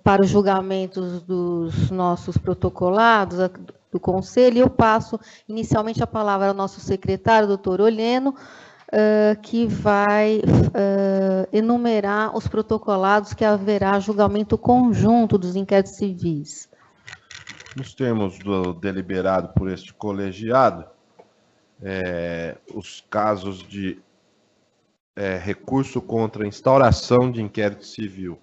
para os julgamentos dos nossos protocolados do Conselho. Eu passo inicialmente a palavra ao nosso secretário, doutor Olheno, que vai enumerar os protocolados que haverá julgamento conjunto dos inquéritos civis. Nos termos do deliberado por este colegiado, os casos de recurso contra a instauração de inquérito civil,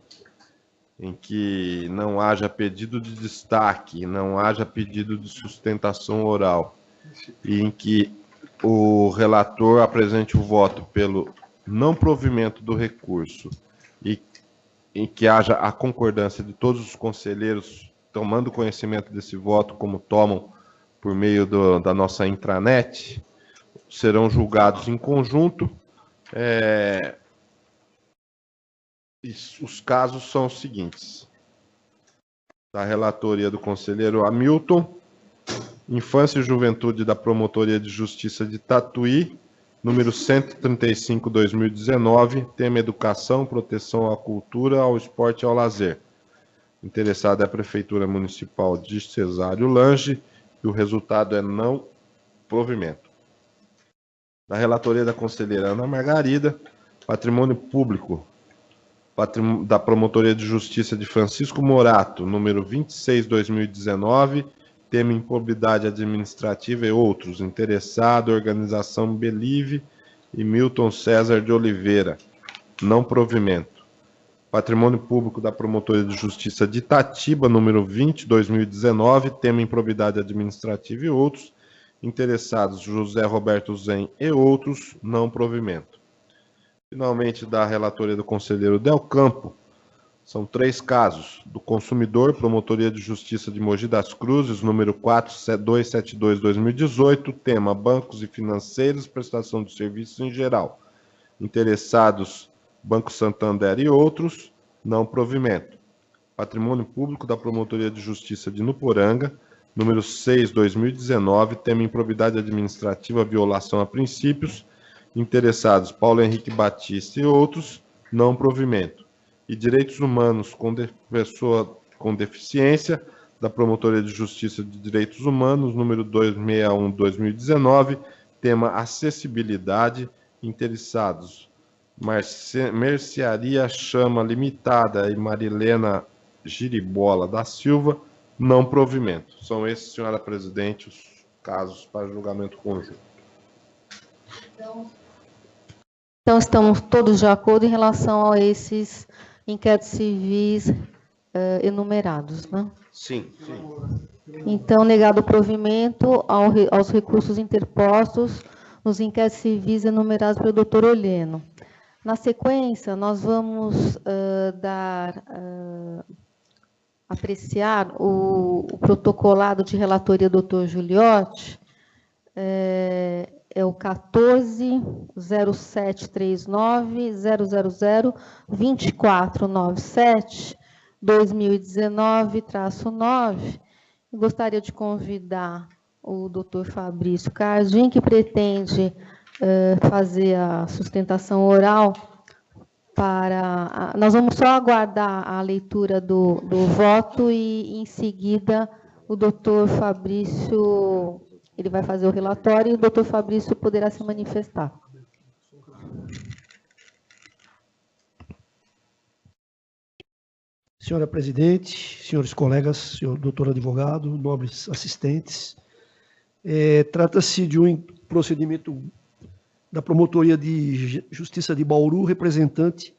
em que não haja pedido de destaque, não haja pedido de sustentação oral, e em que o relator apresente o voto pelo não provimento do recurso e em que haja a concordância de todos os conselheiros tomando conhecimento desse voto, como tomam por meio da nossa intranet, serão julgados em conjunto. Os casos são os seguintes: da relatoria do conselheiro Hamilton, Infância e Juventude da Promotoria de Justiça de Tatuí, número 135/2019, tema Educação, Proteção à Cultura, ao Esporte e ao Lazer. Interessada é a Prefeitura Municipal de Cesário Lange, e o resultado é não provimento. Da relatoria da conselheira Ana Margarida, Patrimônio Público da Promotoria de Justiça de Francisco Morato, número 26/2019, tema Improbidade Administrativa e outros. Interessado, Organização Belive e Milton César de Oliveira. Não provimento. Patrimônio Público da Promotoria de Justiça de Itatiba, número 20/2019, tema Improbidade Administrativa e outros. Interessados, José Roberto Zen e outros. Não provimento. Finalmente, da relatoria do conselheiro Del Campo, são 3 casos: do consumidor, Promotoria de Justiça de Mogi das Cruzes, número 4272/2018, tema Bancos e Financeiros, prestação de serviços em geral. Interessados, Banco Santander e outros. Não provimento. Patrimônio Público da Promotoria de Justiça de Nuporanga, número 6/2019, tema Improbidade Administrativa, violação a princípios. Interessados, Paulo Henrique Batista e outros. Não provimento. E Direitos Humanos com pessoa com deficiência, da Promotoria de Justiça de Direitos Humanos, número 261/2019, tema Acessibilidade. Interessados, Mercearia Chama Limitada e Marilena Giribola da Silva. Não provimento. São esses, senhora presidente, os casos para julgamento conjunto. Então, estamos todos de acordo em relação a esses inquéritos civis enumerados, né? Sim. Então, negado o provimento aos recursos interpostos nos inquéritos civis enumerados pelo doutor Olheno. Na sequência, nós vamos apreciar o protocolado de relatoria do doutor Giuliotti, é o 14.0739-000-2497-2019-9. Gostaria de convidar o doutor Fabrício Cardim, que pretende fazer a sustentação oral. Nós vamos só aguardar a leitura do voto e, em seguida, o doutor Fabrício, ele vai fazer o relatório e o doutor Fabrício poderá se manifestar. Senhora presidente, senhores colegas, senhor doutor advogado, nobres assistentes, trata-se de um procedimento da Promotoria de Justiça de Bauru, representante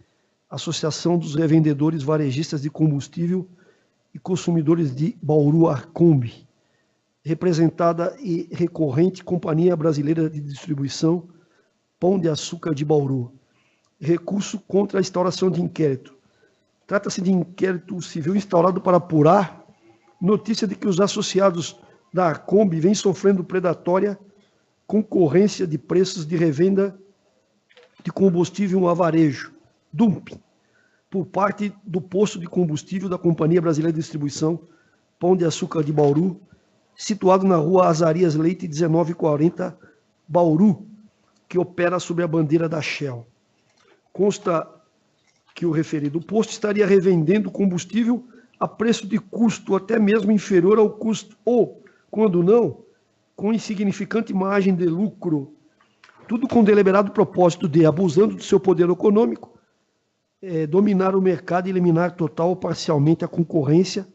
Associação dos Revendedores Varejistas de Combustível e Consumidores de Bauru, Arcombi, representada e recorrente Companhia Brasileira de Distribuição Pão de Açúcar de Bauru. Recurso contra a instauração de inquérito. Trata-se de inquérito civil instaurado para apurar notícia de que os associados da Arcombi vêm sofrendo predatória concorrência de preços de revenda de combustível a varejo, dumping, por parte do posto de combustível da Companhia Brasileira de Distribuição Pão de Açúcar de Bauru, situado na rua Azarias Leite 1940, Bauru, que opera sob a bandeira da Shell. Consta que o referido posto estaria revendendo combustível a preço de custo até mesmo inferior ao custo, ou, quando não, com insignificante margem de lucro, tudo com deliberado propósito de, abusando do seu poder econômico, dominar o mercado e eliminar total ou parcialmente a concorrência,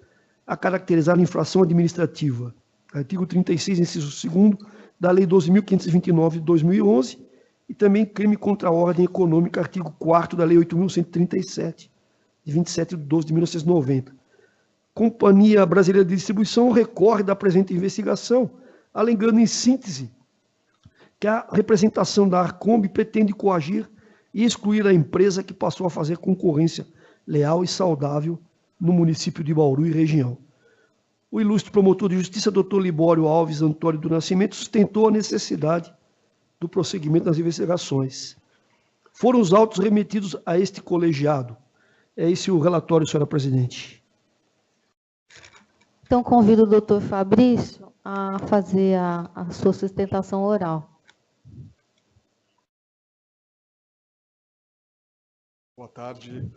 a caracterizar a infração administrativa. Artigo 36, inciso 2º, da Lei 12.529 de 2011, e também crime contra a ordem econômica, artigo 4º da Lei 8.137, de 27 de 12 de 1990. Companhia Brasileira de Distribuição recorre da presente investigação, alegando em síntese que a representação da Arcombi pretende coagir e excluir a empresa que passou a fazer concorrência leal e saudável no município de Bauru e região. O ilustre promotor de justiça, Dr. Libório Alves Antônio do Nascimento, sustentou a necessidade do prosseguimento das investigações. Foram os autos remetidos a este colegiado. É esse o relatório, senhora presidente. Então, convido o doutor Fabrício a fazer a sua sustentação oral. Boa tarde,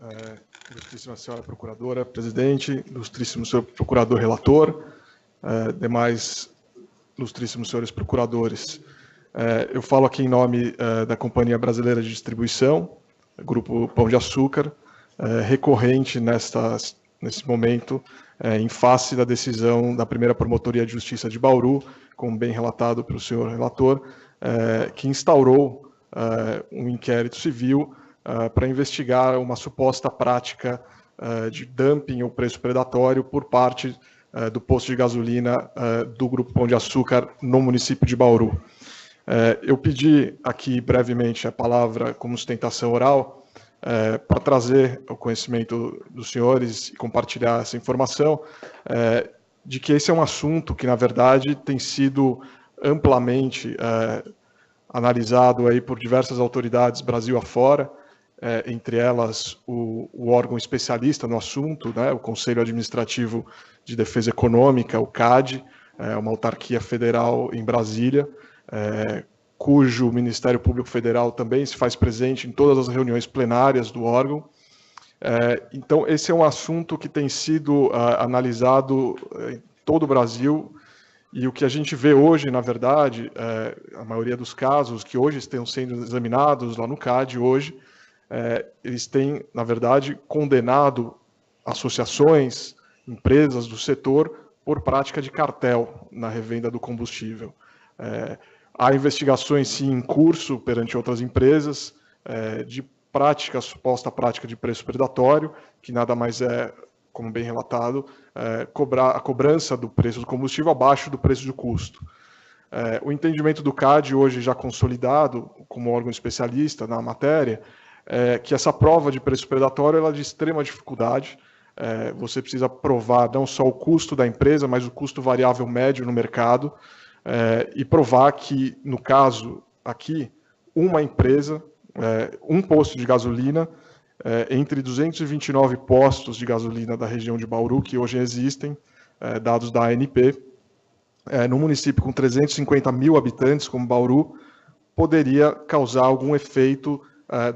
ilustríssima senhora procuradora, presidente, ilustríssimo senhor procurador relator, demais ilustríssimos senhores procuradores. Eu falo aqui em nome da Companhia Brasileira de Distribuição, Grupo Pão de Açúcar, recorrente nesse momento, em face da decisão da primeira Promotoria de Justiça de Bauru, como bem relatado pelo senhor relator, que instaurou um inquérito civil para investigar uma suposta prática de dumping ou preço predatório por parte do posto de gasolina do Grupo Pão de Açúcar no município de Bauru. Eu pedi aqui brevemente a palavra como sustentação oral para trazer o conhecimento dos senhores e compartilhar essa informação de que esse é um assunto que, na verdade, tem sido amplamente analisado aí por diversas autoridades Brasil afora, entre elas o órgão especialista no assunto, né, o Conselho Administrativo de Defesa Econômica, o CAD, uma autarquia federal em Brasília, cujo Ministério Público Federal também se faz presente em todas as reuniões plenárias do órgão. Então, esse é um assunto que tem sido analisado em todo o Brasil, e o que a gente vê hoje, na verdade, a maioria dos casos que hoje estão sendo examinados lá no CAD hoje, eles têm, na verdade, condenado associações, empresas do setor por prática de cartel na revenda do combustível. Há investigações, sim, em curso perante outras empresas de suposta prática de preço predatório, que nada mais é, como bem relatado, a cobrança do preço do combustível abaixo do preço de custo. O entendimento do CAD, hoje já consolidado como órgão especialista na matéria, que essa prova de preço predatório ela é de extrema dificuldade. Você precisa provar não só o custo da empresa, mas o custo variável médio no mercado, e provar que, no caso aqui, uma empresa, um posto de gasolina, entre 229 postos de gasolina da região de Bauru, que hoje existem, dados da ANP, no município com 350 mil habitantes, como Bauru, poderia causar algum efeito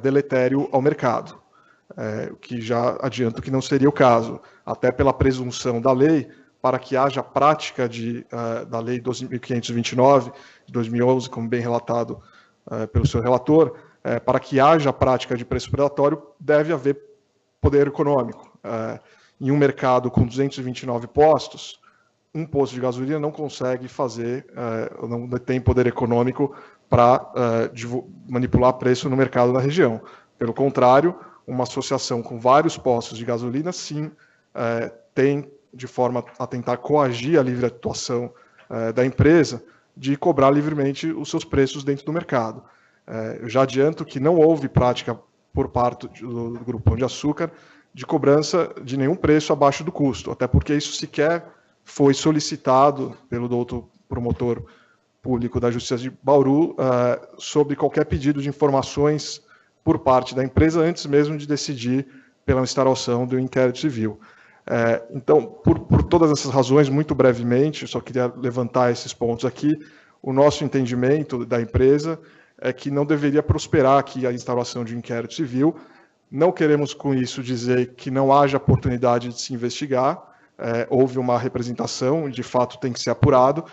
deletério ao mercado, que já adianto que não seria o caso, até pela presunção da lei, para que haja prática da Lei 12.529, de 2011, como bem relatado pelo seu relator, para que haja prática de preço predatório, deve haver poder econômico. Em um mercado com 229 postos, um posto de gasolina não consegue fazer, não tem poder econômico para manipular preço no mercado da região. Pelo contrário, uma associação com vários postos de gasolina, sim, tem, de forma a tentar coagir a livre atuação da empresa, de cobrar livremente os seus preços dentro do mercado. Eu já adianto que não houve prática por parte do Grupo Pão de Açúcar de cobrança de nenhum preço abaixo do custo, até porque isso sequer foi solicitado pelo doutor promotor público da Justiça de Bauru sobre qualquer pedido de informações por parte da empresa antes mesmo de decidir pela instauração do inquérito civil. Então, por todas essas razões, muito brevemente, eu só queria levantar esses pontos aqui. O nosso entendimento da empresa é que não deveria prosperar aqui a instauração de um inquérito civil, Não queremos com isso dizer que não haja oportunidade de se investigar, houve uma representação, de fato tem que ser apurado.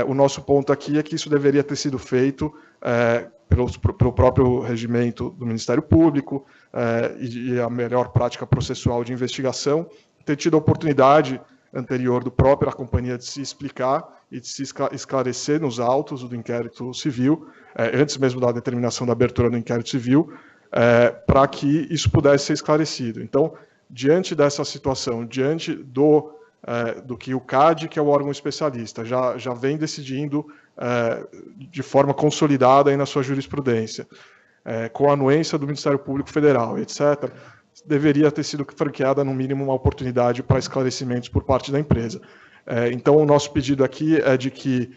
O nosso ponto aqui é que isso deveria ter sido feito pelo próprio regimento do Ministério Público e a melhor prática processual de investigação, ter tido a oportunidade anterior do próprio companhia de se explicar e de se esclarecer nos autos do inquérito civil, antes mesmo da determinação da abertura do inquérito civil, para que isso pudesse ser esclarecido. Então, diante dessa situação, diante do que o CAD, que é o órgão especialista, já vem decidindo de forma consolidada aí na sua jurisprudência, com a anuência do Ministério Público Federal, etc., deveria ter sido franqueada, no mínimo, uma oportunidade para esclarecimentos por parte da empresa. Então, o nosso pedido aqui é de que,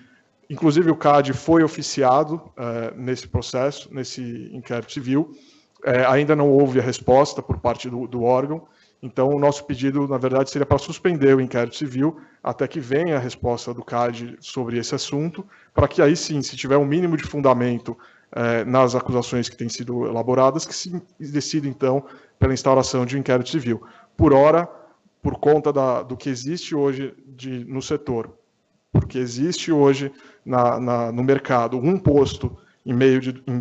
inclusive, o CAD foi oficiado nesse processo, nesse inquérito civil, ainda não houve a resposta por parte do órgão. Então, o nosso pedido, na verdade, seria para suspender o inquérito civil até que venha a resposta do CAD sobre esse assunto, para que aí sim, se tiver um mínimo de fundamento nas acusações que têm sido elaboradas, que se decida, então, pela instauração de um inquérito civil. Por ora, por conta do que existe hoje no setor, porque existe hoje no mercado um posto em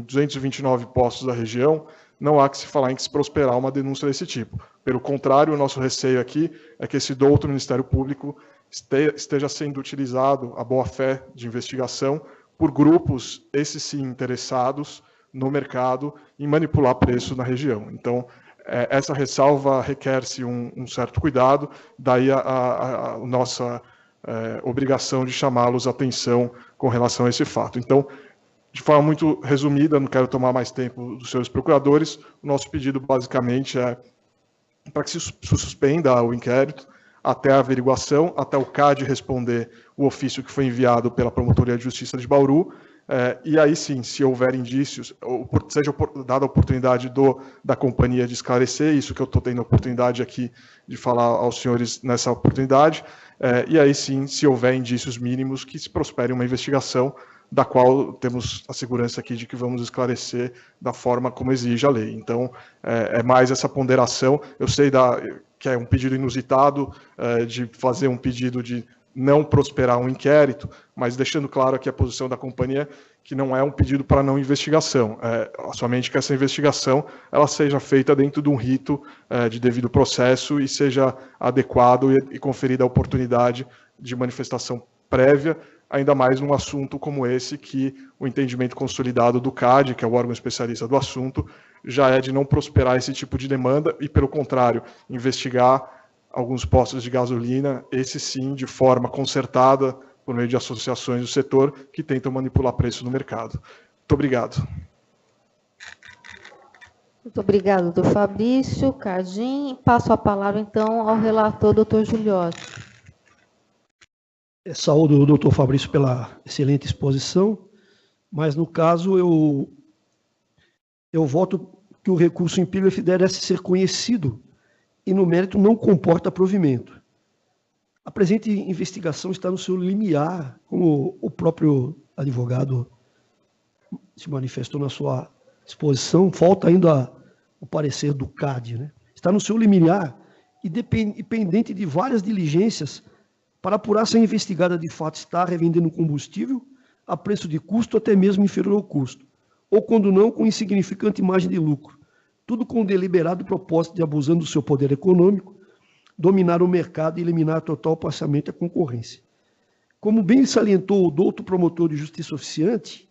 229 postos da região, não há que se falar em que se prosperar uma denúncia desse tipo. Pelo contrário, o nosso receio aqui é que esse douto Ministério Público esteja sendo utilizado, a boa-fé de investigação, por grupos, esses sim, interessados no mercado em manipular preço na região. Então, essa ressalva requer-se um certo cuidado, daí a nossa obrigação de chamá-los à atenção com relação a esse fato. Então, de forma muito resumida, não quero tomar mais tempo dos senhores procuradores, o nosso pedido basicamente é para que se suspenda o inquérito até a averiguação, até o CAD responder o ofício que foi enviado pela Promotoria de Justiça de Bauru, e aí sim, se houver indícios, seja dada a oportunidade da companhia de esclarecer, isso que eu estou tendo a oportunidade aqui de falar aos senhores nessa oportunidade, e aí sim, se houver indícios mínimos, que se prospere uma investigação, da qual temos a segurança aqui de que vamos esclarecer da forma como exige a lei. Então, é mais essa ponderação. Eu sei que é um pedido inusitado, de fazer um pedido de não prosperar um inquérito, mas deixando claro aqui a posição da companhia, que não é um pedido para não investigação, somente que essa investigação ela seja feita dentro de um rito de devido processo e seja adequado e conferida a oportunidade de manifestação prévia, ainda mais num assunto como esse, que o entendimento consolidado do CAD, que é o órgão especialista do assunto, já é de não prosperar esse tipo de demanda e, pelo contrário, investigar alguns postos de gasolina, esse sim, de forma concertada, por meio de associações do setor, que tentam manipular preço no mercado. Muito obrigado. Muito obrigado, doutor Fabrício Cardim. Passo a palavra, então, ao relator, doutor Giuliotti. Saúdo o doutor Fabrício pela excelente exposição, mas, no caso, eu voto que o recurso impílio deve ser conhecido e, no mérito, não comporta provimento. A presente investigação está no seu limiar, como o próprio advogado se manifestou na sua exposição, falta ainda o parecer do CAD, né? Está no seu limiar e dependente de várias diligências para apurar se a investigada de fato está revendendo combustível a preço de custo até mesmo inferior ao custo, ou quando não, com insignificante margem de lucro, tudo com o deliberado propósito de, abusando do seu poder econômico, dominar o mercado e eliminar totalmente a concorrência. Como bem salientou o douto promotor de justiça oficiante,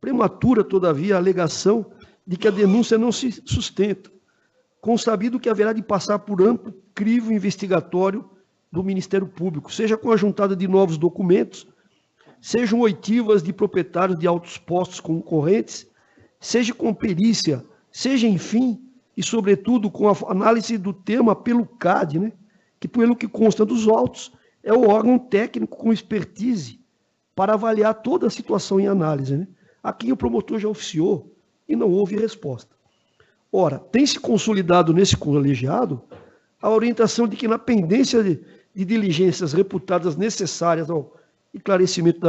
prematura, todavia, a alegação de que a denúncia não se sustenta, consabido que haverá de passar por amplo crivo investigatório do Ministério Público, seja com a juntada de novos documentos, sejam oitivas de proprietários de altos postos concorrentes, seja com perícia, seja, enfim, e, sobretudo, com a análise do tema pelo CAD, né, que, pelo que consta dos autos, é o órgão técnico com expertise para avaliar toda a situação em análise, né, a quem o promotor já oficiou e não houve resposta. Ora, tem-se consolidado nesse colegiado a orientação de que, na pendência de diligências reputadas necessárias ao esclarecimento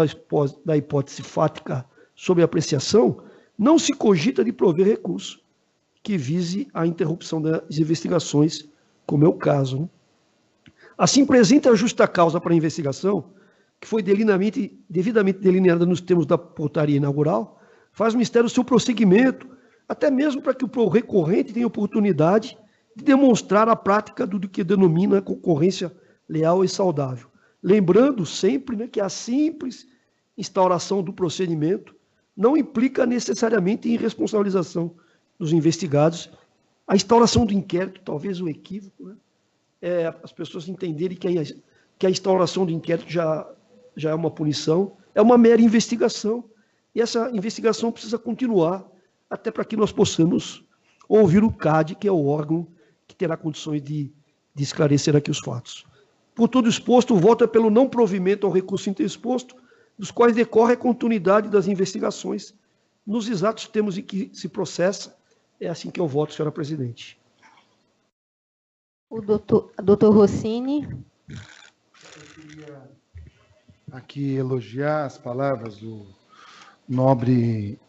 da hipótese fática sobre apreciação, não se cogita de prover recurso, que vise a interrupção das investigações, como é o caso, né? Assim, presente a justa causa para a investigação, que foi devidamente delineada nos termos da portaria inaugural, faz o Ministério o seu prosseguimento, até mesmo para que o recorrente tenha oportunidade de demonstrar a prática do que denomina concorrência leal e saudável. Lembrando sempre, né, que a simples instauração do procedimento não implica necessariamente em responsabilização dos investigados. A instauração do inquérito, talvez um equívoco, né? As pessoas entenderem que a instauração do inquérito já é uma punição, é uma mera investigação, e essa investigação precisa continuar, até para que nós possamos ouvir o CAD, que é o órgão que terá condições de esclarecer aqui os fatos. Por tudo exposto, o voto é pelo não provimento ao recurso interexposto, dos quais decorre a continuidade das investigações nos exatos termos em que se processa. É assim que eu voto, senhora presidente. O doutor Rossini. Eu queria aqui elogiar as palavras do nobre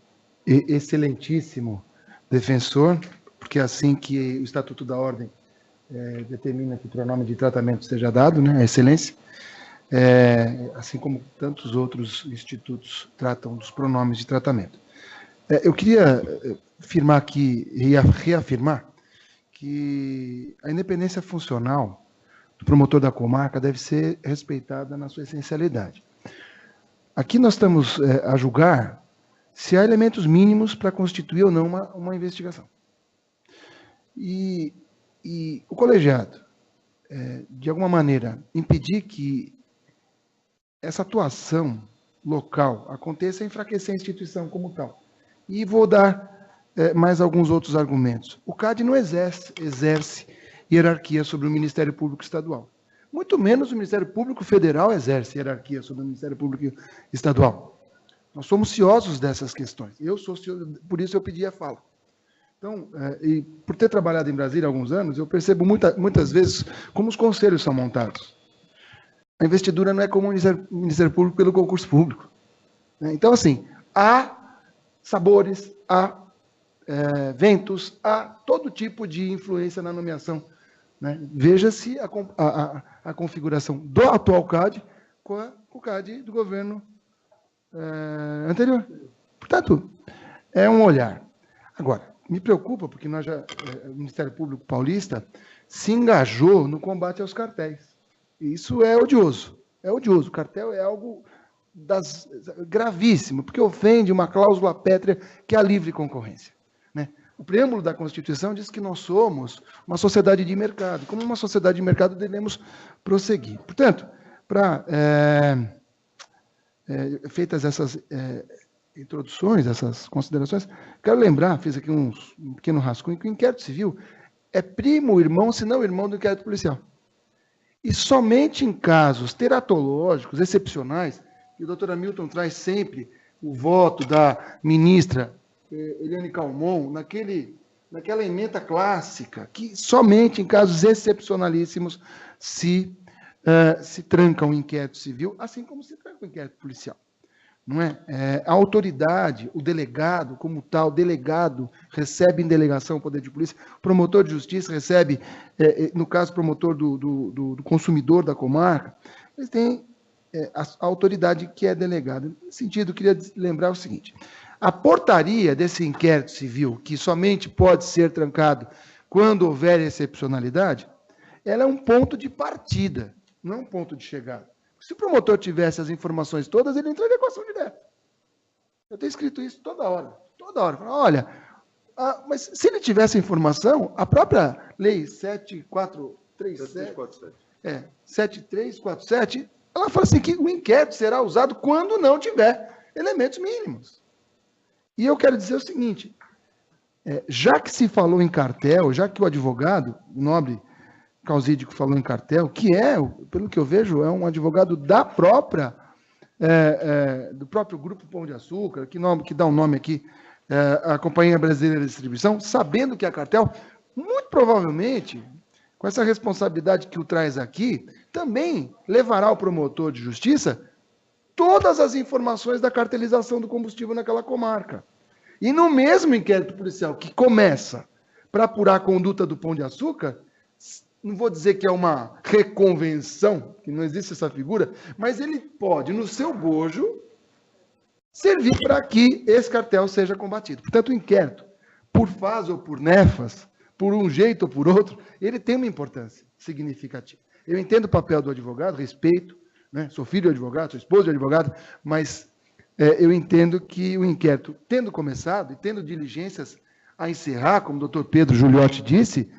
e excelentíssimo defensor, porque é assim que o Estatuto da Ordem determina que o pronome de tratamento seja dado, né, a excelência, assim como tantos outros institutos tratam dos pronomes de tratamento. Eu queria afirmar aqui, reafirmar, que a independência funcional do promotor da comarca deve ser respeitada na sua essencialidade. Aqui nós estamos a julgar se há elementos mínimos para constituir ou não uma investigação. E o colegiado, de alguma maneira, impedir que essa atuação local aconteça, enfraquecer a instituição como tal. E vou dar mais alguns outros argumentos. O CAD não exerce hierarquia sobre o Ministério Público Estadual. Muito menos o Ministério Público Federal exerce hierarquia sobre o Ministério Público Estadual. Nós somos ciosos dessas questões. Eu sou cioso, por isso eu pedi a fala. Então, e por ter trabalhado em Brasília há alguns anos, eu percebo muitas vezes como os conselhos são montados. A investidura não é como o Ministério Público pelo concurso público. Então, assim, há sabores, há ventos, há todo tipo de influência na nomeação, né? Veja-se a configuração do atual CAD com o CAD do governo anterior. Portanto, é um olhar. Agora, me preocupa porque o Ministério Público Paulista se engajou no combate aos cartéis. E isso é odioso. É odioso. O cartel é algo gravíssimo, porque ofende uma cláusula pétrea que é a livre concorrência. Né? O preâmbulo da Constituição diz que nós somos uma sociedade de mercado. Como uma sociedade de mercado, devemos prosseguir. Portanto, feitas essas introduções, essas considerações, quero lembrar, fiz aqui um pequeno rascunho, que o inquérito civil é primo irmão, se não irmão do inquérito policial. E somente em casos teratológicos, excepcionais, e o doutor Hamilton traz sempre o voto da ministra Eliane Calmon, naquela ementa clássica, que somente em casos excepcionalíssimos se tranca um inquérito civil, assim como se tranca um inquérito policial. Não é? A autoridade, o delegado, como tal, delegado recebe em delegação o poder de polícia, o promotor de justiça recebe, no caso, promotor do consumidor da comarca, eles têm a autoridade que é delegada. Nesse sentido, eu queria lembrar o seguinte: a portaria desse inquérito civil, que somente pode ser trancado quando houver excepcionalidade, ela é um ponto de partida, não é um ponto de chegada. Se o promotor tivesse as informações todas, ele entraria com ação direta. Eu tenho escrito isso toda hora. Toda hora. Olha, mas se ele tivesse informação, a própria lei 7347, ela fala assim que o inquérito será usado quando não tiver elementos mínimos. E eu quero dizer o seguinte, já que se falou em cartel, já que o advogado, o nobre Causídico falou em cartel, que pelo que eu vejo, é um advogado do próprio Grupo Pão de Açúcar, que dá o nome aqui, a Companhia Brasileira de Distribuição, sabendo que é cartel, muito provavelmente, com essa responsabilidade que o traz aqui, também levará ao promotor de justiça todas as informações da cartelização do combustível naquela comarca. E no mesmo inquérito policial que começa para apurar a conduta do Pão de Açúcar, não vou dizer que é uma reconvenção, que não existe essa figura, mas ele pode, no seu bojo, servir para que esse cartel seja combatido. Portanto, o inquérito, por fase ou por nefas, por um jeito ou por outro, ele tem uma importância significativa. Eu entendo o papel do advogado, respeito, né? Sou filho de advogado, sou esposo de advogado, mas eu entendo que o inquérito, tendo começado e tendo diligências a encerrar, como o doutor Pedro Giuliotti disse,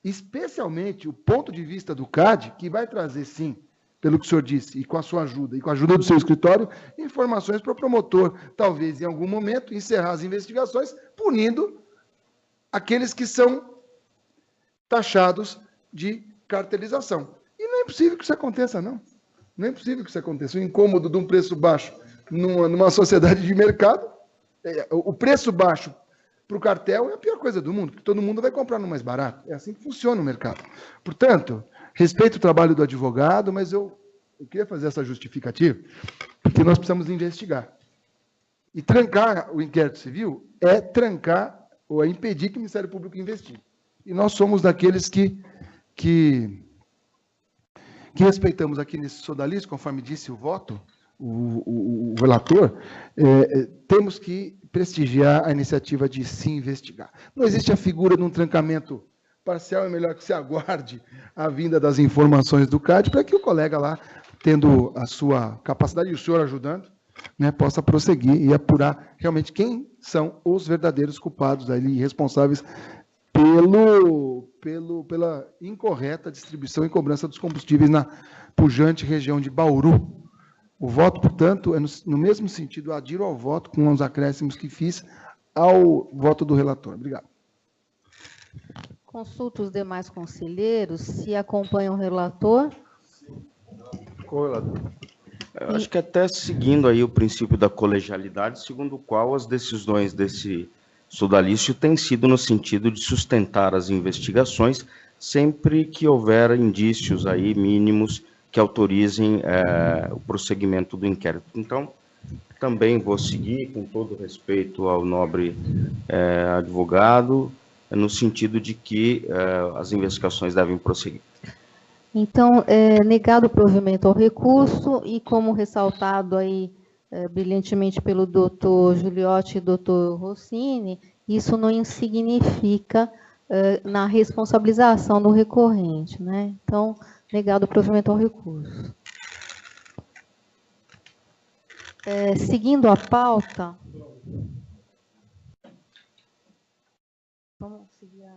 especialmente o ponto de vista do CAD, que vai trazer, sim, pelo que o senhor disse, e com a sua ajuda, e com a ajuda do seu escritório, informações para o promotor, talvez, em algum momento, encerrar as investigações, punindo aqueles que são taxados de cartelização. E não é possível que isso aconteça, não. Não é possível que isso aconteça. O incômodo de um preço baixo numa sociedade de mercado, o preço baixo para o cartel é a pior coisa do mundo, porque todo mundo vai comprar no mais barato. É assim que funciona o mercado. Portanto, respeito o trabalho do advogado, mas eu queria fazer essa justificativa, porque nós precisamos investigar. E trancar o inquérito civil é trancar ou é impedir que o Ministério Público investigue. E nós somos daqueles que respeitamos aqui nesse sodalício, conforme disse o voto, o relator, temos que prestigiar a iniciativa de se investigar. Não existe a figura de um trancamento parcial, é melhor que se aguarde a vinda das informações do CAD, para que o colega lá, tendo a sua capacidade, e o senhor ajudando, né, possa prosseguir e apurar realmente quem são os verdadeiros culpados ali, responsáveis pela incorreta distribuição e cobrança dos combustíveis na pujante região de Bauru. O voto, portanto, é no mesmo sentido, adiro ao voto, com os acréscimos que fiz ao voto do relator. Obrigado. Consulto os demais conselheiros, se acompanham o relator. Relator. Eu acho que até seguindo aí o princípio da colegialidade, segundo o qual as decisões desse sodalício têm sido no sentido de sustentar as investigações sempre que houver indícios aí mínimos que autorizem o prosseguimento do inquérito. Então, também vou seguir, com todo respeito ao nobre advogado, no sentido de que as investigações devem prosseguir. Então, negado o provimento ao recurso e como ressaltado aí brilhantemente pelo doutor Giuliotti e doutor Rossini, isso não significa na responsabilização do recorrente, né? Então, negado o provimento ao recurso. Seguindo a pauta, vamos seguir a...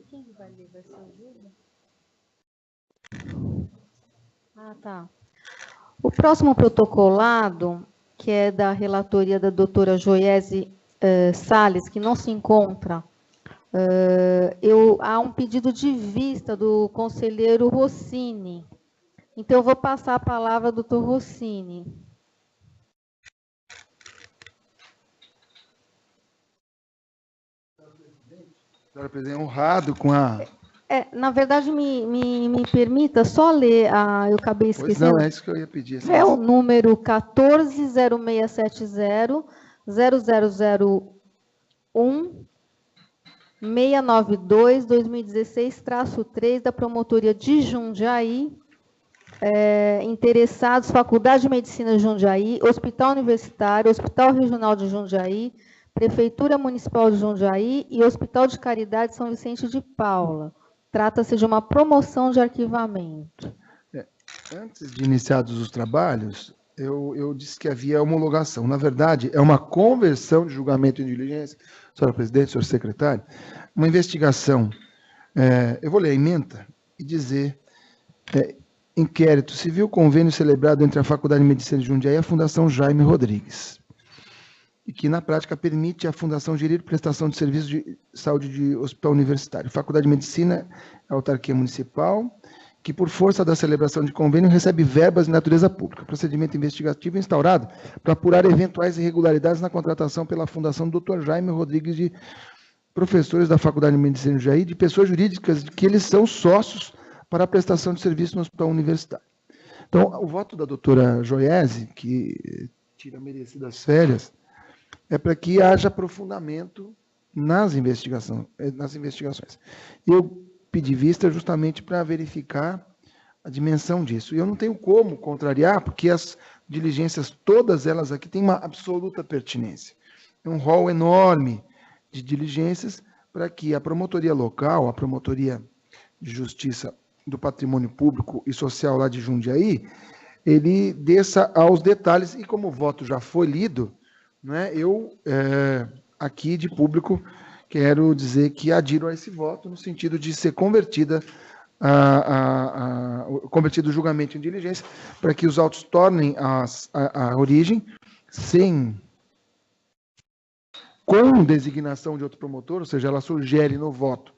Quem vai ler? Vai ser o Júlio? Ah, tá. O próximo protocolado, que é da relatoria da doutora Joiese Salles, que não se encontra, há um pedido de vista do conselheiro Rossini. Então, eu vou passar a palavra ao doutor Rossini. Senhora presidente, honrado com a... na verdade, me permita só ler, eu acabei esquecendo. Pois não, é isso que eu ia pedir. É o número 140670-0001-692-2016-3 da Promotoria de Jundiaí, interessados, Faculdade de Medicina de Jundiaí, Hospital Universitário, Hospital Regional de Jundiaí, Prefeitura Municipal de Jundiaí e Hospital de Caridade São Vicente de Paula. Trata-se de uma promoção de arquivamento. Antes de iniciados os trabalhos, eu disse que havia homologação. Na verdade, é uma conversão de julgamento em diligência, senhora presidente, senhor secretário, uma investigação. Eu vou ler a ementa e dizer... inquérito civil, convênio celebrado entre a Faculdade de Medicina de Jundiaí e a Fundação Jaime Rodrigues, e que, na prática, permite à Fundação gerir prestação de serviços de saúde de hospital universitário. Faculdade de Medicina é a autarquia municipal, que, por força da celebração de convênio, recebe verbas de natureza pública. Procedimento investigativo instaurado para apurar eventuais irregularidades na contratação pela Fundação Dr. Jaime Rodrigues de professores da Faculdade de Medicina de Jundiaí, de pessoas jurídicas que eles são sócios para a prestação de serviço no hospital universitário. Então, o voto da doutora Joiese, que tira merecidas férias, é para que haja aprofundamento nas investigações. Eu pedi vista justamente para verificar a dimensão disso. E eu não tenho como contrariar, porque as diligências, todas elas aqui, têm uma absoluta pertinência. É um rol enorme de diligências para que a promotoria local, a promotoria de justiça do patrimônio público e social lá de Jundiaí, ele desça aos detalhes, e como o voto já foi lido, né, eu, aqui de público, quero dizer que adiro a esse voto, no sentido de ser convertido o julgamento em diligência, para que os autos tornem a origem, com designação de outro promotor, ou seja, ela sugere no voto,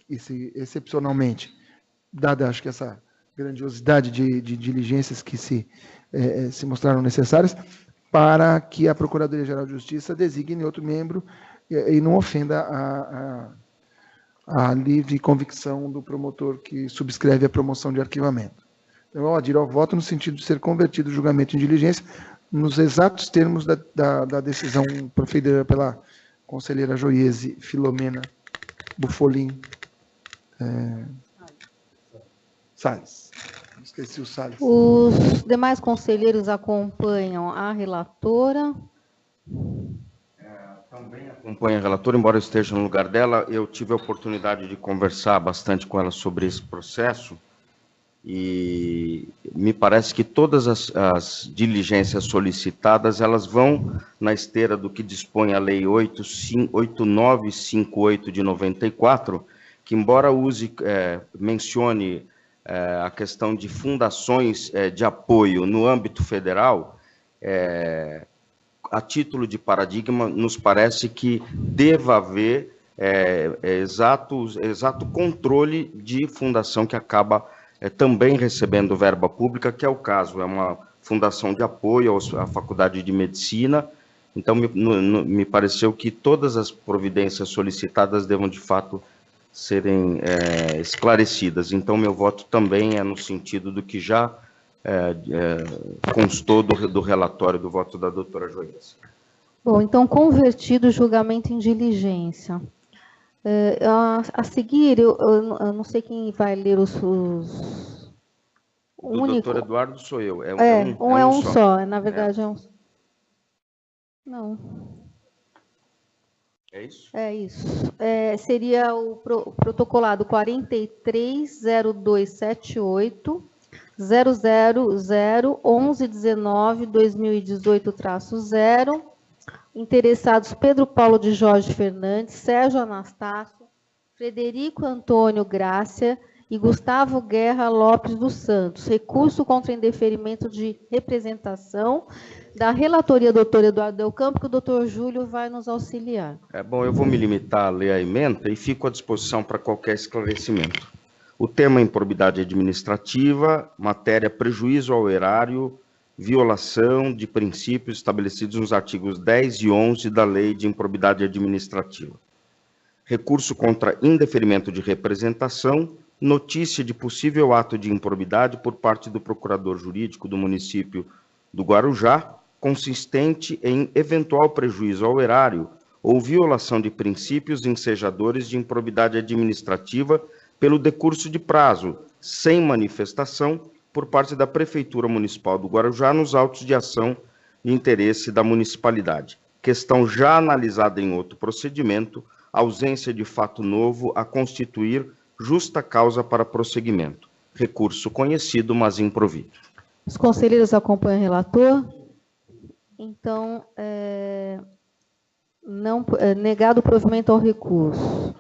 excepcionalmente, dada, acho que essa grandiosidade de diligências que se mostraram necessárias, para que a Procuradoria-Geral de Justiça designe outro membro e não ofenda a livre convicção do promotor que subscreve a promoção de arquivamento. Então, eu adiro ao voto no sentido de ser convertido o julgamento em diligência nos exatos termos da decisão proferida pela conselheira Joiese Filomena Bufolin Salles. Esqueci o Salles. Os demais conselheiros acompanham a relatora? Também acompanho a relatora, embora eu esteja no lugar dela. Eu tive a oportunidade de conversar bastante com ela sobre esse processo e me parece que todas as diligências solicitadas, elas vão na esteira do que dispõe a Lei 8958 de 94, que embora mencione a questão de fundações de apoio no âmbito federal, a título de paradigma, nos parece que deva haver exato controle de fundação que acaba também recebendo verba pública, que é o caso, é uma fundação de apoio à Faculdade de Medicina. Então, me pareceu que todas as providências solicitadas devam, de fato, serem esclarecidas. Então, meu voto também é no sentido do que já constou do relatório do voto da doutora Joiese. Bom, então, convertido o julgamento em diligência. A seguir, eu não sei quem vai ler os O único... doutor Eduardo sou eu. É um só. Na verdade, é um... Não. É isso? É isso. Seria o protocolado 430278 0001119-2018-0. Interessados Pedro Paulo de Jorge Fernandes, Sérgio Anastácio, Frederico Antônio Grácia e Gustavo Guerra Lopes dos Santos. Recurso contra indeferimento de representação da relatoria doutor Eduardo Del Campo, que o doutor Júlio vai nos auxiliar. Bom, eu vou me limitar a ler a ementa e fico à disposição para qualquer esclarecimento. O tema é improbidade administrativa, matéria prejuízo ao erário, violação de princípios estabelecidos nos artigos 10 e 11 da Lei de Improbidade Administrativa. Recurso contra indeferimento de representação, notícia de possível ato de improbidade por parte do procurador jurídico do município do Guarujá, consistente em eventual prejuízo ao erário ou violação de princípios ensejadores de improbidade administrativa pelo decurso de prazo, sem manifestação, por parte da Prefeitura Municipal do Guarujá nos autos de ação de interesse da municipalidade. Questão já analisada em outro procedimento, ausência de fato novo a constituir justa causa para prosseguimento. Recurso conhecido, mas improvido. Os conselheiros acompanham o relator? Então, negado o provimento ao recurso.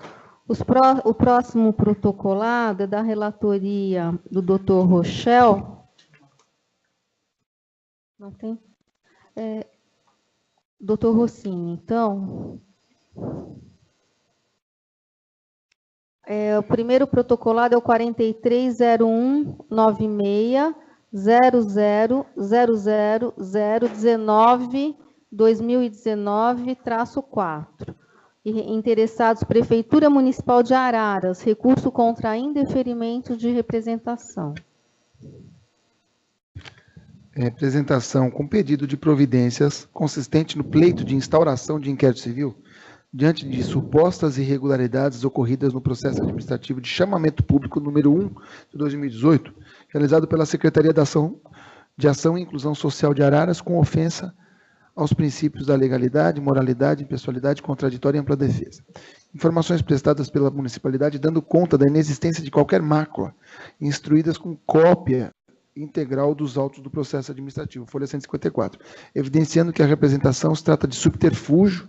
O próximo protocolado é da relatoria do doutor Rochel. Não tem? Doutor Rossini, então. O primeiro protocolado é o 430196000019-2019-4. Interessados, Prefeitura Municipal de Araras, recurso contra indeferimento de representação. Representação com pedido de providências consistente no pleito de instauração de inquérito civil diante de supostas irregularidades ocorridas no processo administrativo de chamamento público número 1 de 2018, realizado pela Secretaria de Ação e Inclusão Social de Araras, com ofensa aos princípios da legalidade, moralidade, impessoalidade, contraditória e ampla defesa. Informações prestadas pela municipalidade dando conta da inexistência de qualquer mácula, instruídas com cópia integral dos autos do processo administrativo, folha 154, evidenciando que a representação se trata de subterfúgio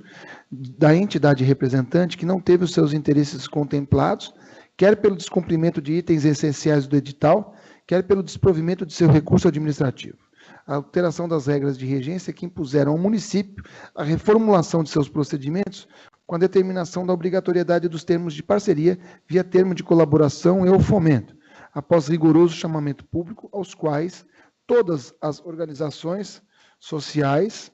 da entidade representante que não teve os seus interesses contemplados, quer pelo descumprimento de itens essenciais do edital, quer pelo desprovimento de seu recurso administrativo. A alteração das regras de regência que impuseram ao município a reformulação de seus procedimentos com a determinação da obrigatoriedade dos termos de parceria via termo de colaboração e ou fomento, após rigoroso chamamento público, aos quais todas as organizações sociais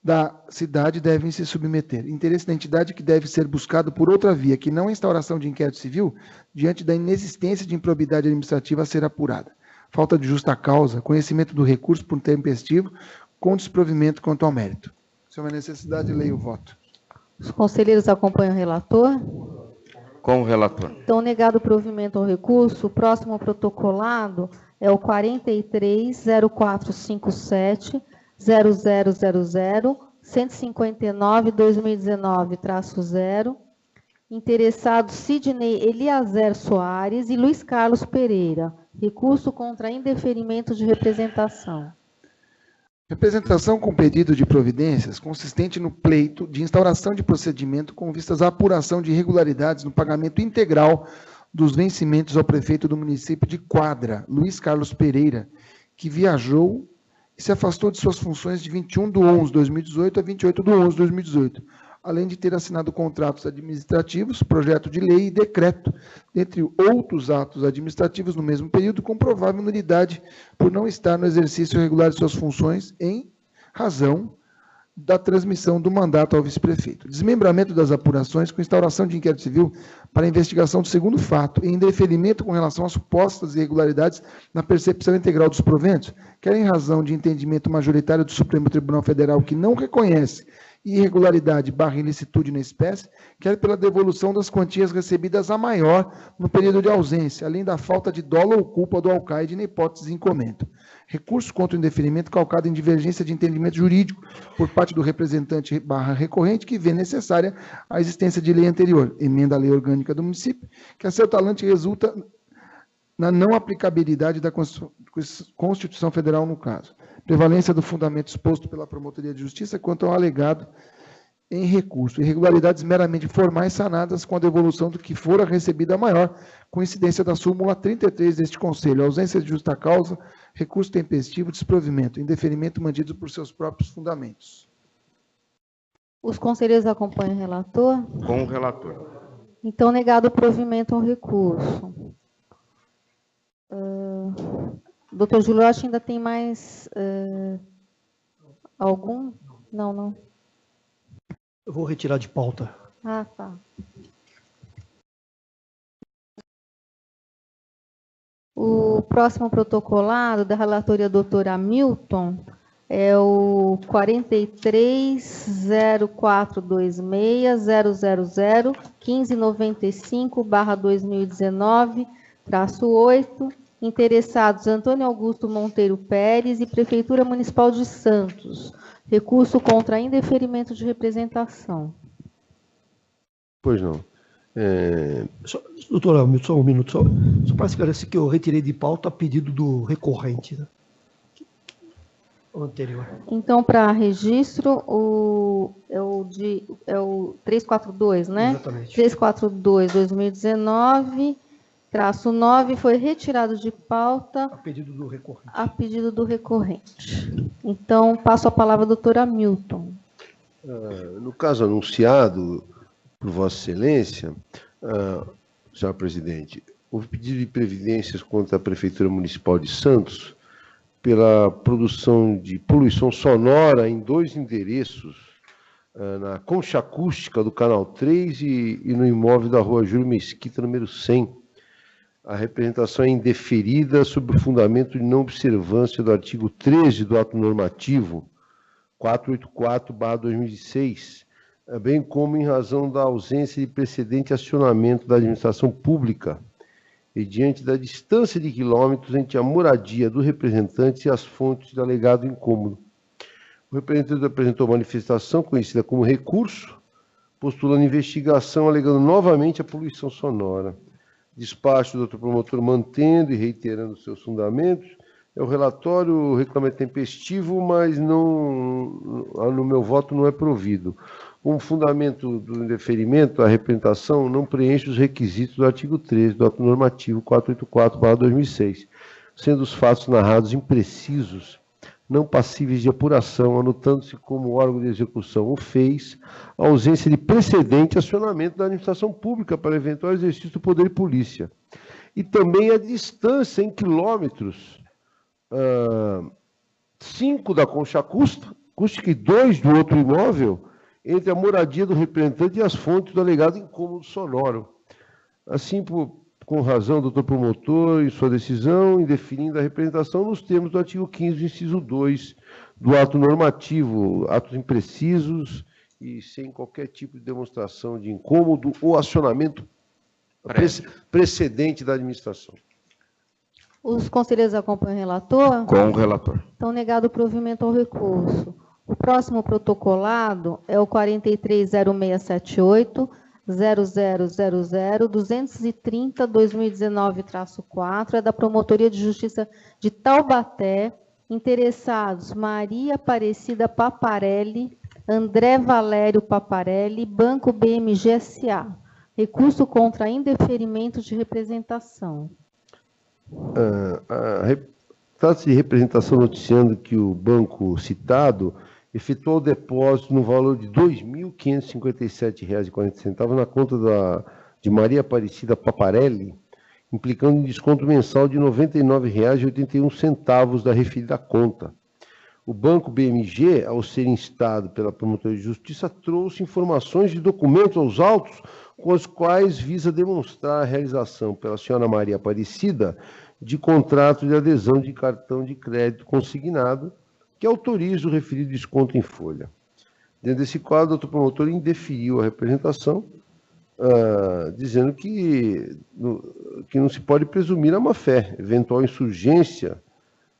da cidade devem se submeter. Interesse da entidade que deve ser buscado por outra via, que não a instauração de inquérito civil, diante da inexistência de improbidade administrativa a ser apurada. Falta de justa causa, conhecimento do recurso por tempestivo, com desprovimento quanto ao mérito. Se houver necessidade, leio o voto. Os conselheiros acompanham o relator? Com o relator. Então, negado o provimento ao recurso, o próximo protocolado é o 430457 0000 159/2019-0. Interessados Sidney Eliazer Soares e Luiz Carlos Pereira. Recurso contra indeferimento de representação. Representação com pedido de providências consistente no pleito de instauração de procedimento com vistas à apuração de irregularidades no pagamento integral dos vencimentos ao prefeito do município de Quadra, Luiz Carlos Pereira, que viajou e se afastou de suas funções de 21/11/2018 a 28/11/2018, além de ter assinado contratos administrativos, projeto de lei e decreto, dentre outros atos administrativos no mesmo período, com provável nulidade por não estar no exercício regular de suas funções em razão da transmissão do mandato ao vice-prefeito. Desmembramento das apurações com instauração de inquérito civil para investigação do segundo fato e indeferimento com relação a supostas irregularidades na percepção integral dos proventos, quer em razão de entendimento majoritário do Supremo Tribunal Federal que não reconhece irregularidade / ilicitude na espécie, quer pela devolução das quantias recebidas a maior no período de ausência, além da falta de dolo ou culpa do alcaide na hipótese de incommento. Recurso contra o indeferimento calcado em divergência de entendimento jurídico por parte do representante / recorrente que vê necessária a existência de lei anterior, emenda à lei orgânica do município, que a seu talante resulta na não aplicabilidade da Constituição Federal no caso. Prevalência do fundamento exposto pela Promotoria de Justiça quanto ao alegado em recurso. Irregularidades meramente formais sanadas com a devolução do que fora recebida a maior, coincidência da súmula 33 deste Conselho. Ausência de justa causa, recurso tempestivo, desprovimento, indeferimento mantido por seus próprios fundamentos. Os conselheiros acompanham o relator? Com o relator. Então, negado o provimento ao recurso. Doutor Júlio, acho que ainda tem mais algum? Não. Eu vou retirar de pauta. Ah, tá. O próximo protocolado da relatoria doutora Hamilton é o 430426001595/2019-8. Interessados Antônio Augusto Monteiro Pérez e Prefeitura Municipal de Santos. Recurso contra indeferimento de representação. Pois não. Doutor Hamilton, só um minuto. Só para esclarecer que eu retirei de pauta a pedido do recorrente, né? O anterior. Então, para registro, é o 342, né? Exatamente. 342/2019. Traço 9 foi retirado de pauta A pedido do recorrente. a pedido do recorrente. Então, passo a palavra à doutora Hamilton. No caso anunciado por Vossa Excelência, senhor presidente, houve pedido de previdências contra a Prefeitura Municipal de Santos pela produção de poluição sonora em 2 endereços na concha acústica do Canal 3 e no imóvel da Rua Júlio Mesquita, número 100. A representação é indeferida sob o fundamento de não observância do artigo 13 do ato normativo 484/2006, bem como em razão da ausência de precedente acionamento da administração pública e diante da distância de quilômetros entre a moradia do representante e as fontes do alegado incômodo. O representante apresentou manifestação, conhecida como recurso, postulando investigação, alegando novamente a poluição sonora. Despacho do doutor promotor mantendo e reiterando seus fundamentos. O relatório, o reclame é tempestivo, mas no meu voto não é provido. Como fundamento do indeferimento, a representação não preenche os requisitos do artigo 13 do ato normativo 484/2006, sendo os fatos narrados imprecisos, não passíveis de apuração, anotando-se como órgão de execução o fez, a ausência de precedente acionamento da administração pública para eventual exercício do poder de polícia. E também a distância em quilômetros, 5 da concha acústica e 2 do outro imóvel, entre a moradia do representante e as fontes do alegado incômodo sonoro. Assim, com razão, o doutor promotor, em sua decisão, indeferindo a representação nos termos do artigo 15, inciso 2, do ato normativo, atos imprecisos e sem qualquer tipo de demonstração de incômodo ou acionamento precedente da administração. Os conselheiros acompanham o relator? Com o relator. Então, negado o provimento ao recurso. O próximo protocolado é o 430678, 0000-230-2019-4, é da Promotoria de Justiça de Taubaté, interessados Maria Aparecida Paparelli, André Valério Paparelli, Banco BMG S.A. Recurso contra indeferimento de representação. Trata-se de representação noticiando que o banco citado efetuou o depósito no valor de R$ 2.557,40 na conta de Maria Aparecida Paparelli, implicando em desconto mensal de R$ 99,81 da referida conta. O Banco BMG, ao ser instado pela Promotoria de Justiça, trouxe informações de documentos aos autos com os quais visa demonstrar a realização pela senhora Maria Aparecida de contrato de adesão de cartão de crédito consignado que autoriza o referido desconto em folha. Dentro desse quadro, o doutor promotor indeferiu a representação, dizendo que não se pode presumir a má-fé, eventual insurgência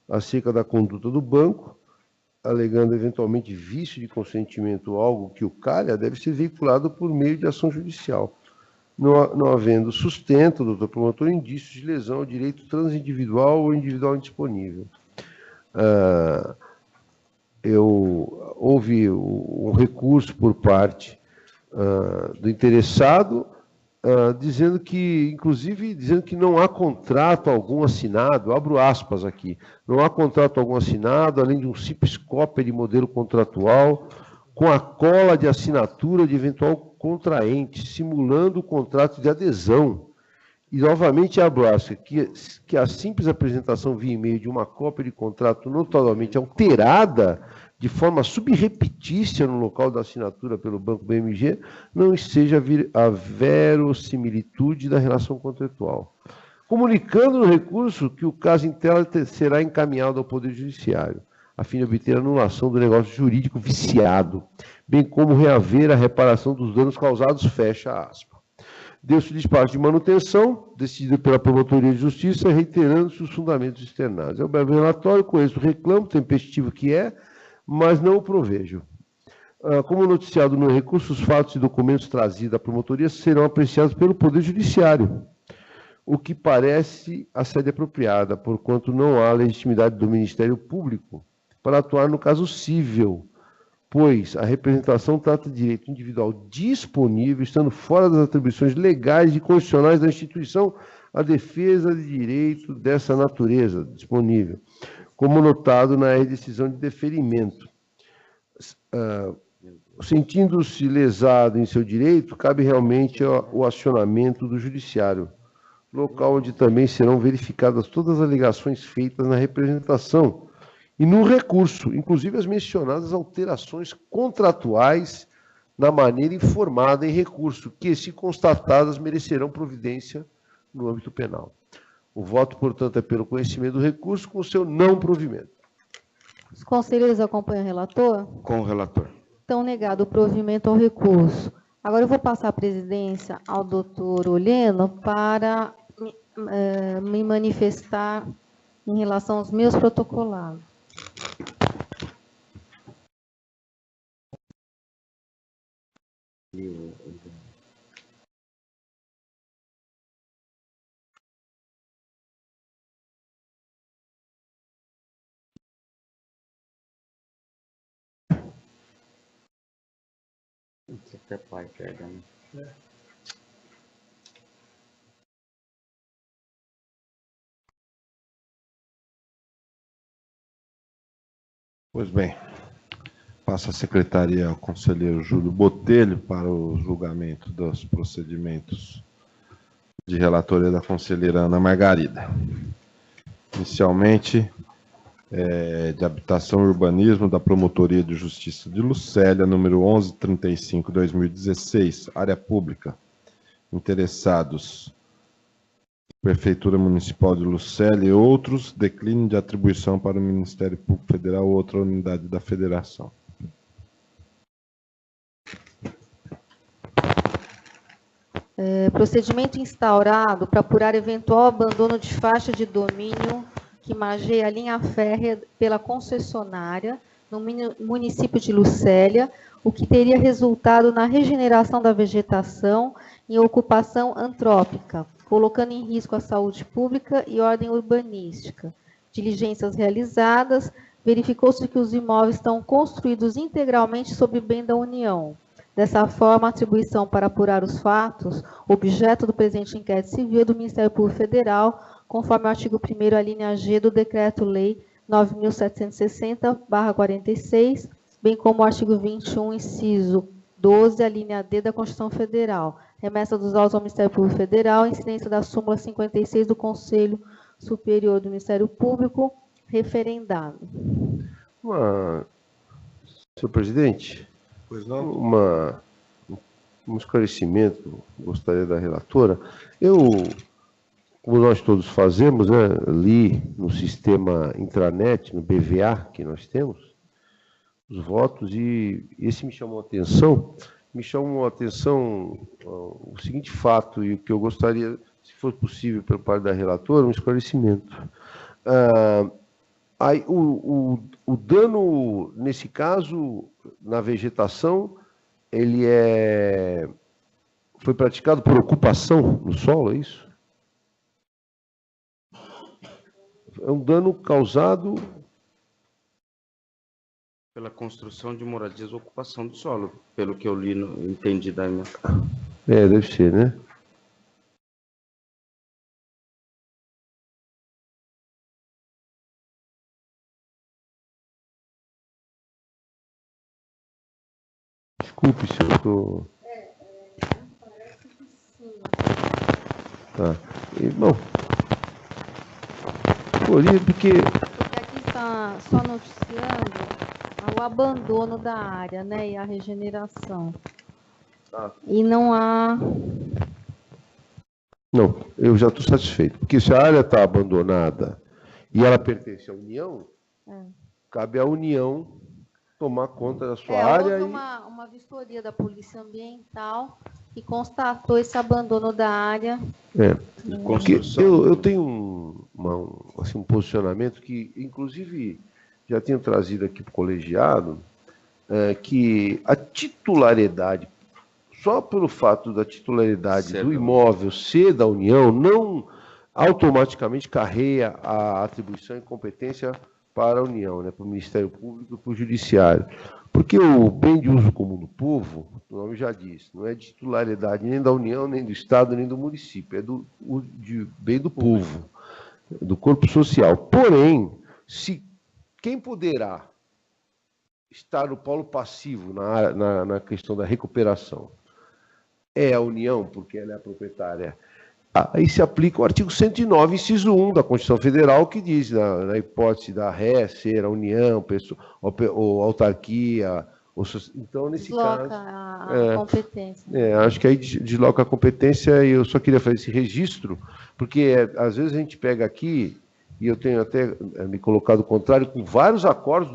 acerca da conduta do banco, alegando eventualmente vício de consentimento ou algo que o calha, deve ser veiculado por meio de ação judicial. Não havendo sustento, doutor promotor, indícios de lesão ao direito transindividual ou individual indisponível. Houve um recurso por parte do interessado, inclusive dizendo que não há contrato algum assinado, abro aspas aqui, não há contrato algum assinado, além de um simples cópia de modelo contratual, com a cola de assinatura de eventual contraente, simulando o contrato de adesão. E, novamente, abro aspas, que a simples apresentação via e-mail de uma cópia de contrato notoriamente alterada de forma subrepetícia no local da assinatura pelo Banco BMG não seja a verossimilitude da relação contratual. Comunicando no recurso que o caso em tela será encaminhado ao Poder Judiciário, a fim de obter a anulação do negócio jurídico viciado, bem como reaver a reparação dos danos causados, fecha aspas. Deu-se o despacho de manutenção, decidido pela Promotoria de Justiça, reiterando-se os fundamentos externados. É o breve relatório, conheço o reclamo, tempestivo que é, mas não o provejo. Como noticiado no recurso, os fatos e documentos trazidos à Promotoria serão apreciados pelo Poder Judiciário, o que parece a sede apropriada, porquanto não há legitimidade do Ministério Público para atuar no caso cível, pois a representação trata de direito individual disponível, estando fora das atribuições legais e constitucionais da instituição a defesa de direito dessa natureza disponível, como notado na decisão de deferimento. Sentindo-se lesado em seu direito, cabe realmente o acionamento do judiciário, local onde também serão verificadas todas as alegações feitas na representação e no recurso, inclusive as mencionadas alterações contratuais na maneira informada em recurso, que, se constatadas, merecerão providência no âmbito penal. O voto, portanto, é pelo conhecimento do recurso com o seu não provimento. Os conselheiros acompanham o relator? Com o relator. Então, negado o provimento ao recurso. Agora eu vou passar a presidência ao doutor Oleno para me manifestar em relação aos meus protocolados. Até pai pega, né? Pois bem, passa a secretaria ao conselheiro Júlio Botelho para o julgamento dos procedimentos de relatoria da conselheira Ana Margarida. Inicialmente, de Habitação e Urbanismo da Promotoria de Justiça de Lucélia, número 1135/2016, área pública. Interessados, Prefeitura Municipal de Lucélia e outros, declínio de atribuição para o Ministério Público Federal ou outra unidade da Federação. Procedimento instaurado para apurar eventual abandono de faixa de domínio que margeia a linha férrea pela concessionária no município de Lucélia, o que teria resultado na regeneração da vegetação em ocupação antrópica, colocando em risco a saúde pública e ordem urbanística. Diligências realizadas, verificou-se que os imóveis estão construídos integralmente sobre bem da União. Dessa forma, a atribuição para apurar os fatos, objeto do presente inquérito civil do Ministério Público Federal, conforme o artigo 1º, a linha G do Decreto-Lei 9.760/46, bem como o artigo 21, inciso 12, a linha D da Constituição Federal. Remessa dos autos ao Ministério Público Federal, incidência da súmula 56 do Conselho Superior do Ministério Público, referendado. Senhor presidente, Pois não? Um esclarecimento, gostaria da relatora. Como nós todos fazemos, né, li no sistema intranet, no BVA que nós temos, os votos, e esse me chamou a atenção o seguinte fato, e o que eu gostaria, se for possível, pela parte da relatora, um esclarecimento. O dano, nesse caso, na vegetação, ele foi praticado por ocupação no solo, é isso? É um dano causado Pela construção de moradias ou ocupação do solo, pelo que eu li, entendi da minha... deve ser, né? Desculpe, senhor, eu tô... Parece que sim. Tá. Bom, porque aqui está só noticiando o abandono da área, né, e a regeneração. E não há... Não, eu já estou satisfeito. Porque se a área está abandonada e ela pertence à União, cabe à União tomar conta da sua área. Houve uma vistoria da Polícia Ambiental que constatou esse abandono da área. Porque eu tenho um posicionamento que, inclusive, já tenho trazido aqui para o colegiado, que a titularidade, só pelo fato da titularidade do imóvel ser da União, não automaticamente carreia a atribuição e competência para a União, né, para o Ministério Público e para o Judiciário. Porque o bem de uso comum do povo, o nome já diz, não é de titularidade nem da União, nem do Estado, nem do município, é de bem do povo, do corpo social. Porém, quem poderá estar no polo passivo na questão da recuperação é a União, porque ela é a proprietária. Aí se aplica o artigo 109, inciso 1 da Constituição Federal, que diz, na hipótese da ré ser a União, ou autarquia, Então, nesse Desloca caso... a competência. Acho que aí desloca a competência e eu só queria fazer esse registro, porque às vezes a gente pega aqui, e eu tenho até me colocado contrário, com vários acordos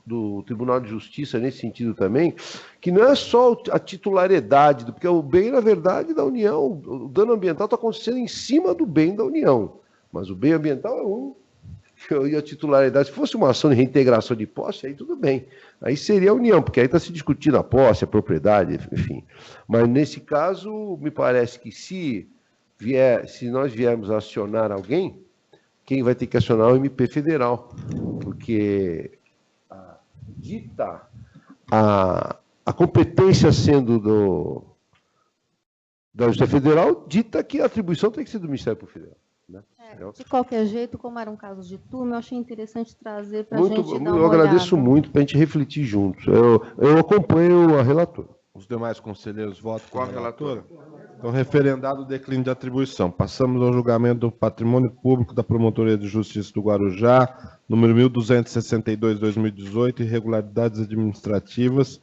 do Tribunal de Justiça nesse sentido também, que não é só a titularidade, porque o bem, na verdade, da União, o dano ambiental está acontecendo em cima do bem da União, mas o bem ambiental é um, e a titularidade, se fosse uma ação de reintegração de posse, aí tudo bem, aí seria a União, porque aí está se discutindo a posse, a propriedade, enfim. Mas nesse caso, me parece que se nós viermos a acionar alguém, quem vai ter que acionar é o MP federal, porque a competência sendo da Justiça Federal, dita que a atribuição tem que ser do Ministério Público Federal. Né? De qualquer jeito, como era um caso de turma, eu achei interessante trazer para a gente dar uma Eu agradeço olhada. muito para a gente refletir juntos. Eu acompanho a relatora. Os demais conselheiros votam com a relatora? Então, referendado o declínio de atribuição. Passamos ao julgamento do patrimônio público da Promotoria de Justiça do Guarujá, número 1262/2018, irregularidades administrativas.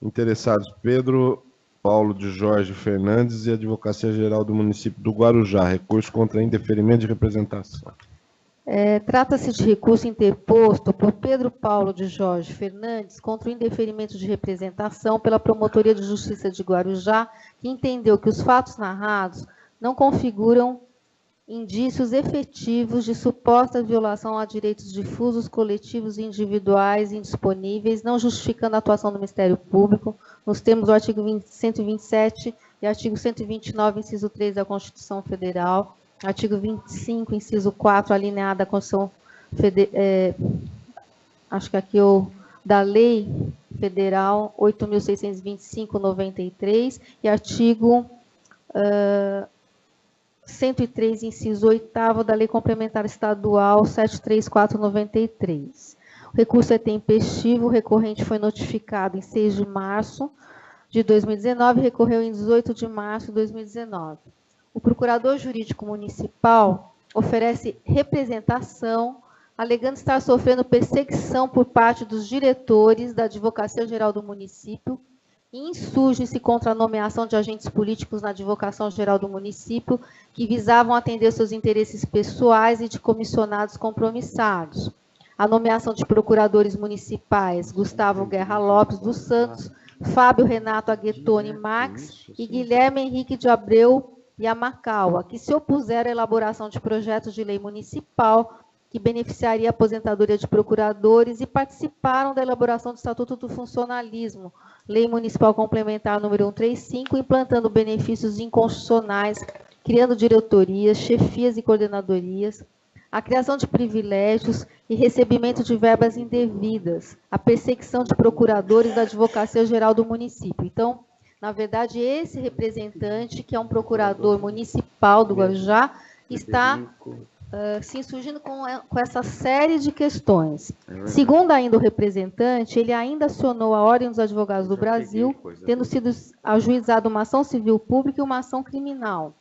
Interessados Pedro Paulo de Jorge Fernandes e Advocacia Geral do Município do Guarujá. Recurso contra indeferimento de representação. Trata-se de recurso interposto por Pedro Paulo de Jorge Fernandes contra o indeferimento de representação pela Promotoria de Justiça de Guarujá, que entendeu que os fatos narrados não configuram indícios efetivos de suposta violação a direitos difusos, coletivos e individuais indisponíveis, não justificando a atuação do Ministério Público, nos termos do artigo 127 e artigo 129, inciso 3 da Constituição Federal, artigo 25, inciso 4, alineado da Constituição Federal, acho que aqui da Lei Federal 8.625/93 e artigo 103, inciso 8º da Lei Complementar Estadual 734/93. O recurso é tempestivo, o recorrente foi notificado em 6 de março de 2019 e recorreu em 18 de março de 2019. O Procurador Jurídico Municipal oferece representação, alegando estar sofrendo perseguição por parte dos diretores da Advocacia Geral do Município e insurge-se contra a nomeação de agentes políticos na Advocacia Geral do Município que visavam atender seus interesses pessoais e de comissionados compromissados. A nomeação de procuradores municipais Gustavo Guerra Lopes dos Santos, Fábio Renato Aguetoni Max e Guilherme Henrique de Abreu Yamakawa, que se opuseram à elaboração de projetos de lei municipal que beneficiaria a aposentadoria de procuradores e participaram da elaboração do Estatuto do Funcionalismo, Lei Municipal Complementar número 135, implantando benefícios inconstitucionais, criando diretorias, chefias e coordenadorias, a criação de privilégios e recebimento de verbas indevidas, a perseguição de procuradores da Advocacia Geral do Município. Então, na verdade, esse representante, que é um procurador municipal do Guarujá, está se insurgindo com essa série de questões. Segundo ainda o representante, ele ainda acionou a Ordem dos Advogados do Brasil, tendo sido ajuizada uma ação civil pública e uma ação criminal.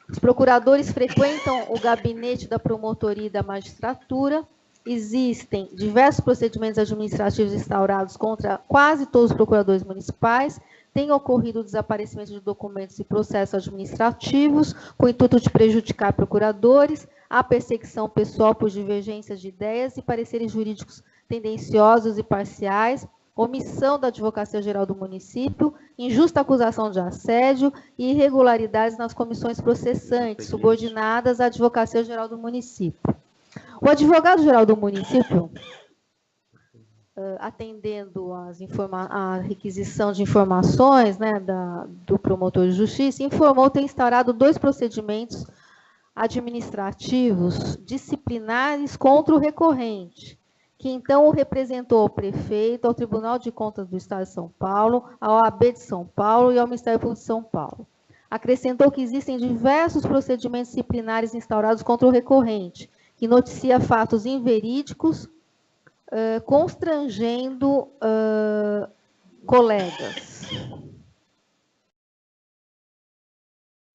Os procuradores frequentam o gabinete da promotoria e da magistratura. Existem diversos procedimentos administrativos instaurados contra quase todos os procuradores municipais. Tem ocorrido o desaparecimento de documentos e processos administrativos com o intuito de prejudicar procuradores, a perseguição pessoal por divergências de ideias e pareceres jurídicos tendenciosos e parciais, omissão da Advocacia Geral do Município, injusta acusação de assédio e irregularidades nas comissões processantes, subordinadas à Advocacia Geral do Município. O advogado-geral do município, atendendo à requisição de informações, né, do promotor de justiça, informou ter instaurado 2 procedimentos administrativos disciplinares contra o recorrente, que então o representou ao prefeito, ao Tribunal de Contas do Estado de São Paulo, à OAB de São Paulo e ao Ministério Público de São Paulo. Acrescentou que existem diversos procedimentos disciplinares instaurados contra o recorrente, que noticia fatos inverídicos, constrangendo colegas.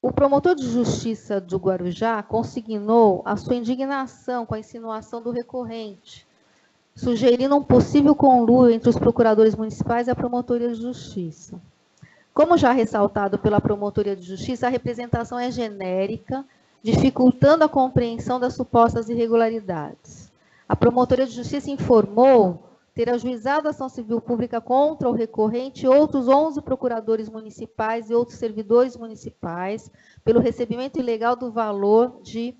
O promotor de justiça do Guarujá consignou a sua indignação com a insinuação do recorrente, sugerindo um possível conluio entre os procuradores municipais e a Promotoria de Justiça. Como já ressaltado pela Promotoria de Justiça, a representação é genérica, dificultando a compreensão das supostas irregularidades. A Promotoria de Justiça informou ter ajuizado ação civil pública contra o recorrente e outros 11 procuradores municipais e outros servidores municipais pelo recebimento ilegal do valor de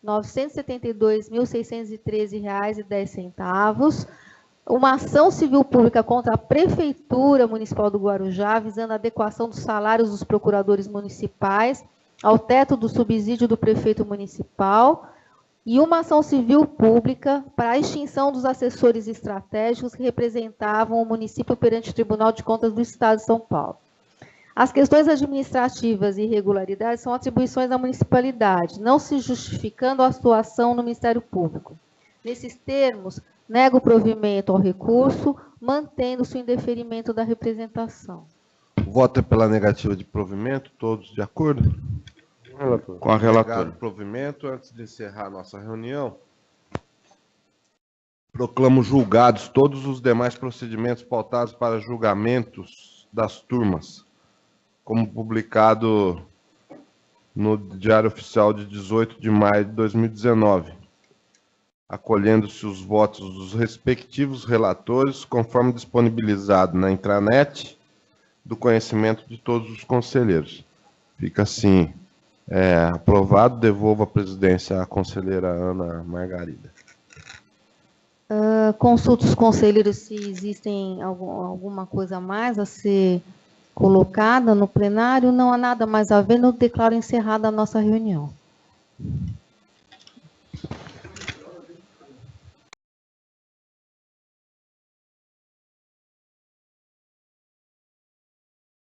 R$ 972.613,10, uma ação civil pública contra a Prefeitura Municipal do Guarujá, visando a adequação dos salários dos procuradores municipais ao teto do subsídio do prefeito municipal, e uma ação civil pública para a extinção dos assessores estratégicos que representavam o município perante o Tribunal de Contas do Estado de São Paulo. As questões administrativas e irregularidades são atribuições da municipalidade, não se justificando a atuação no Ministério Público. Nesses termos, nega o provimento ao recurso, mantendo-se o indeferimento da representação. O voto é pela negativa de provimento, todos de acordo? Com a relatora. Obrigado, provimento. Antes de encerrar a nossa reunião, proclamo julgados todos os demais procedimentos pautados para julgamentos das turmas, como publicado no Diário Oficial de 18 de maio de 2019, acolhendo-se os votos dos respectivos relatores, conforme disponibilizado na intranet, do conhecimento de todos os conselheiros. Fica assim, aprovado. Devolvo a presidência à conselheira Ana Margarida. Consulto os conselheiros se existem alguma coisa a mais a ser colocada no plenário. Não há nada mais a ver, eu declaro encerrada a nossa reunião.